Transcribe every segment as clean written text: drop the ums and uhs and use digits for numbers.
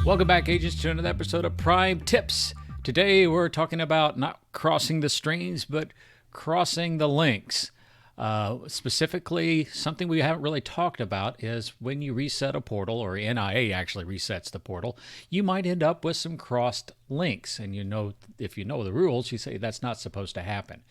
Welcome back, agents, to another episode of Prime Tips. Today we're talking about not crossing the strings, but crossing the links. Specifically, something we haven't really talked about is when you reset a portal, or NIA actually resets the portal, you might end up with some crossed links. And if you know the rules, you say that's not supposed to happen.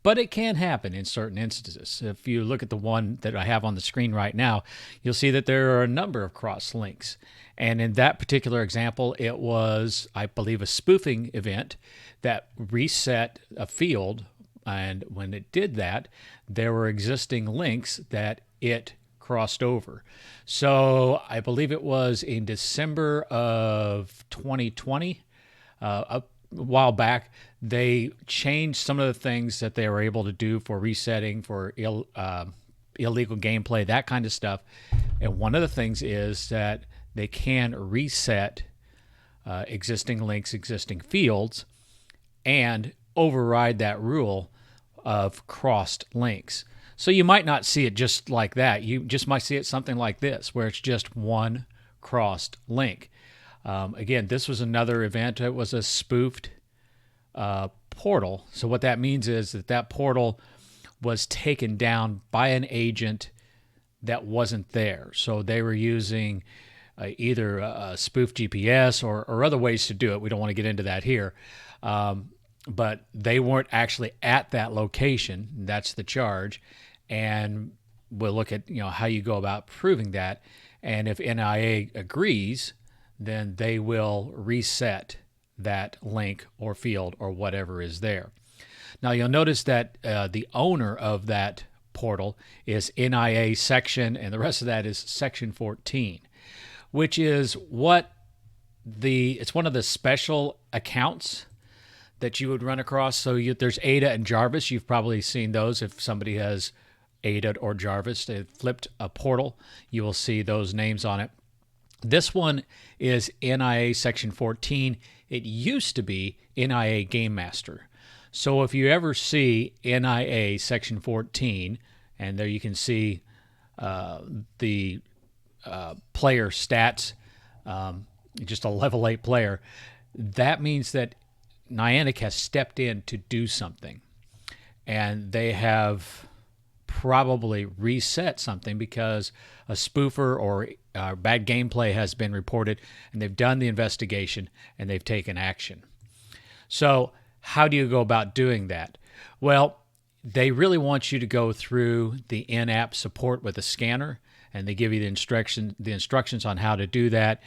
But it can happen in certain instances. If you look at the one that I have on the screen right now, you'll see that there are a number of cross links. And in that particular example, it was, I believe, a spoofing event that reset a field. And when it did that, there were existing links that it crossed over. So I believe it was in December of 2020, a while back, they changed some of the things that they were able to do for resetting, for illegal gameplay, that kind of stuff. And one of the things is that they can reset existing links, existing fields, and override that rule of crossed links. So you might not see it just like that. You just might see it something like this, where it's just one crossed link. Again, this was another event. It was a spoofed portal. So what that means is that portal was taken down by an agent that wasn't there. So they were using either a spoof GPS or other ways to do it. We don't want to get into that here. But they weren't actually at that location. That's the charge. And we'll look at how you go about proving that. And if NIA agrees, then they will reset that link or field or whatever is there. Now you'll notice that the owner of that portal is NIASection, and the rest of that is Section 14, which is it's one of the special accounts that you would run across. So there's Ada and Jarvis. You've probably seen those. If somebody has Ada or Jarvis, they flipped a portal, you will see those names on it. This one is NIA Section 14. It used to be NIA Game Master. So if you ever see NIA Section 14, and there you can see the player stats, just a level 8 player, that means that Niantic has stepped in to do something. And they have probably reset something because a spoofer or bad gameplay has been reported, and they've done the investigation and they've taken action. So how do you go about doing that? Well, they really want you to go through the in-app support with a scanner, and they give you the instructions on how to do that.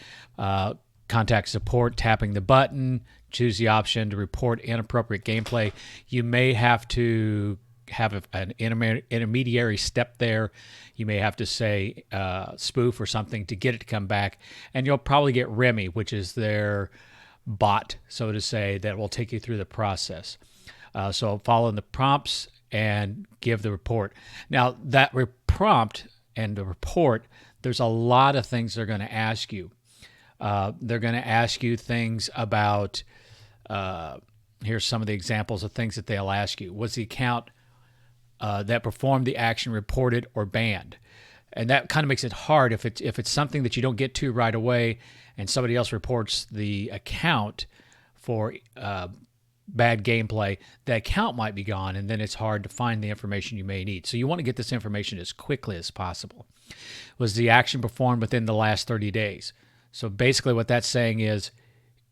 Contact support, tapping the button, choose the option to report inappropriate gameplay. You may have to have an intermediary step there. You may have to say spoof or something to get it to come back, and you'll probably get Remy, which is their bot, so to say, that will take you through the process. So follow the prompts and give the report. Now that prompt and the report, there's a lot of things they're going to ask you. They're going to ask you things about, here's some of the examples of things that they'll ask you. Was the account that performed the action reported or banned? And that kind of makes it hard if it's something that you don't get to right away and somebody else reports the account for bad gameplay, the account might be gone, and then it's hard to find the information you may need. So you want to get this information as quickly as possible. Was the action performed within the last 30 days? So basically what that's saying is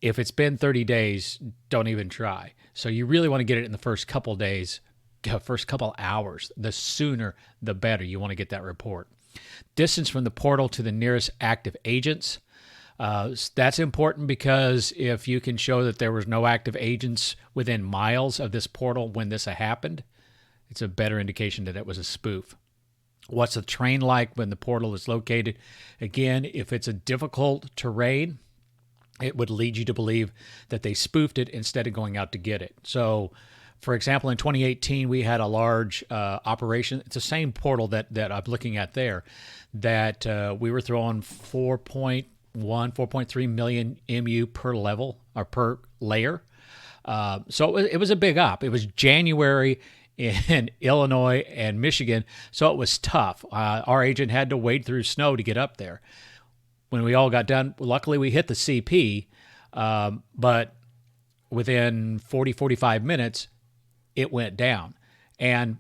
if it's been 30 days, don't even try. So you really want to get it in the first couple days, first couple hours. The sooner, the better. You want to get that report. Distance from the portal to the nearest active agents. That's important because if you can show that there was no active agents within miles of this portal when this happened, it's a better indication that it was a spoof. What's the terrain like when the portal is located? Again, if it's a difficult terrain, it would lead you to believe that they spoofed it instead of going out to get it. So, for example, in 2018, we had a large operation. It's the same portal that I'm looking at there, that we were throwing 4.3 million MU per level or per layer. So it was a big op. It was January in Illinois and Michigan, so it was tough. Our agent had to wade through snow to get up there. When we all got done, luckily we hit the CP, but within 45 minutes, it went down. And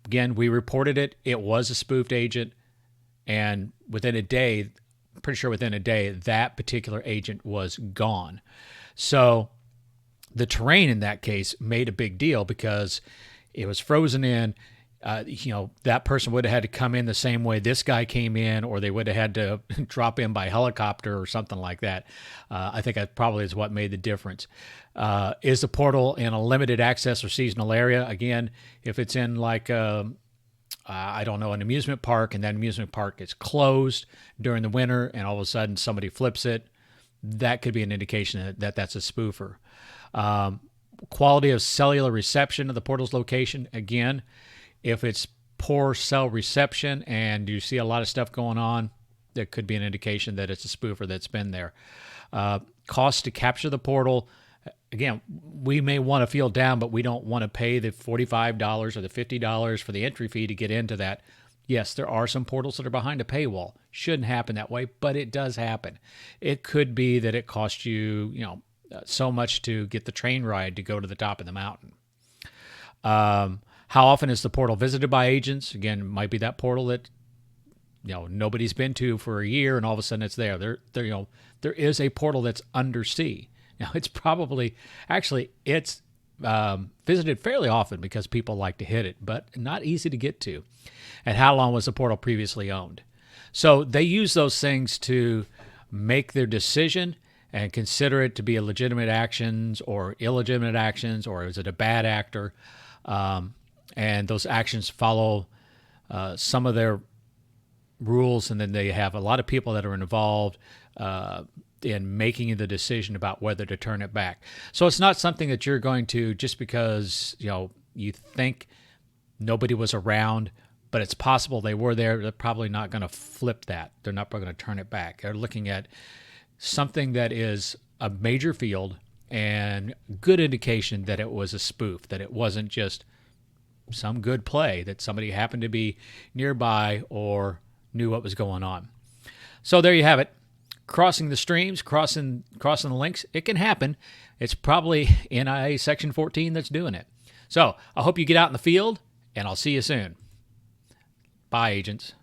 again, we reported it. It was a spoofed agent. And within a day, pretty sure within a day, that particular agent was gone. So the terrain in that case made a big deal because it was frozen in. That person would have had to come in the same way this guy came in, or they would have had to drop in by helicopter or something like that. I think that probably is what made the difference. Is the portal in a limited access or seasonal area? Again, if it's in like, an amusement park, and that amusement park is closed during the winter and all of a sudden somebody flips it, that could be an indication that that's a spoofer. Quality of cellular reception of the portal's location. Again, if it's poor cell reception and you see a lot of stuff going on, that could be an indication that it's a spoofer that's been there. Cost to capture the portal. Again, we may want to feel down, but we don't want to pay the $45 or the $50 for the entry fee to get into that. Yes, there are some portals that are behind a paywall. Shouldn't happen that way, but it does happen. It could be that it costs you, so much to get the train ride to go to the top of the mountain. How often is the portal visited by agents? Again, it might be that portal that nobody's been to for a year, and all of a sudden it's there. There is a portal that's undersea. Now it's visited fairly often because people like to hit it, but not easy to get to. And how long was the portal previously owned? So they use those things to make their decision and consider it to be a legitimate actions or illegitimate actions, or is it a bad actor? And those actions follow some of their rules, and then they have a lot of people that are involved in making the decision about whether to turn it back. So it's not something that you're going to, just because you think nobody was around, but it's possible they were there, they're probably not going to flip that. They're not going to turn it back. They're looking at something that is a major field and good indication that it was a spoof, that it wasn't just some good play, that somebody happened to be nearby or knew what was going on. So there you have it. Crossing the streams, crossing the links, it can happen. It's probably NIASection14 that's doing it. So I hope you get out in the field, and I'll see you soon. Bye, agents.